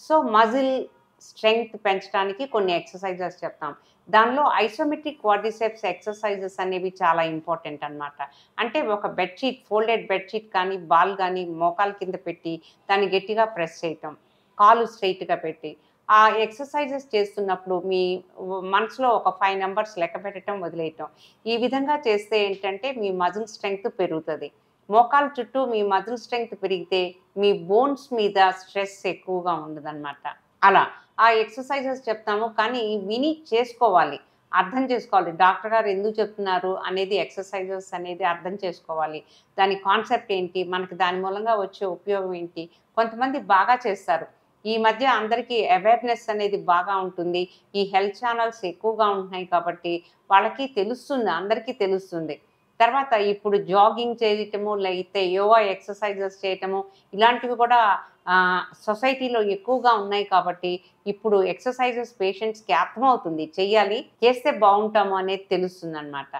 So, muscle strength పెంచడానికి కొన్ని exercises చెప్తాం. దానిలో ఐసోమెట్రిక్ క్వాడ్రిసెప్స్ ఎక్సర్‌సైజెస్ అనేవి చాలా ఇంపార్టెంట్ అనమాట. అంటే ఒక ఫోల్డెడ్ బెడ్‌షీట్ కానీ, బాల్ గానీ మోకాలు కింద పెట్టి దాన్ని గట్టిగా ప్రెస్ చేయటం. కాలు స్ట్రెయిట్‌గా పెట్టి. ఆ ఎక్సర్‌సైజెస్ చేస్తున్నప్పుడు మీ మనసులో ఒక 5 నంబర్స్ లెక్క పెట్టటం, వదిలేయటం. ఈ విధంగా చేస్తే ఏంటంటే మీ మజిల్ స్ట్రెంగ్త్ పెరుగుతది. మోకాలు చుట్టూ మీ మజిల్ స్ట్రెంగ్త్ పెరిగితే మీ బోన్స్ మీద స్ట్రెస్ ఎక్కువగా ఉండదనమాట. అలా. ఆ ఎక్సర్‌సైజెస్ చెప్తాము. కానీ విని చేసుకోవాలి. అర్థం చేసుకోవాలి. డాక్టర్ గారు ఎందుకు చెప్తున్నారు అనేది ఎక్సర్‌సైజెస్ అనేది అర్థం చేసుకోవాలి. దాని కాన్సెప్ట్ ఏంటి? మనకి దాని మూలంగా వచ్చే ఉపయోగం ఏంటి? కొంతమంది బాగా చేస్తారు. ఈ మధ్య అందరికీ అవేర్‌నెస్ అనేది బాగా ఉంటుంది. ఈ హెల్త్ ఛానెల్స్ ఎక్కువగా ఉంటున్నాయి కాబట్టి వాళ్ళకి తెలుస్తుంది. అందరికీ తెలుస్తుంది. తర్వాత ఇప్పుడు జాగింగ్ చేయటము, లేకపోతే యోగా ఎక్సర్‌సైజెస్ చేయటము ఇలాంటివి కూడా సొసైటీలో ఎక్కువగా ఉన్నాయి కాబట్టి, ఇప్పుడు ఎక్సర్‌సైజెస్ పేషెంట్స్‌కి అర్థమవుతుంది. చెయ్యాలి, చేస్తే బావుంటాము అనేది తెలుస్తుందనమాట.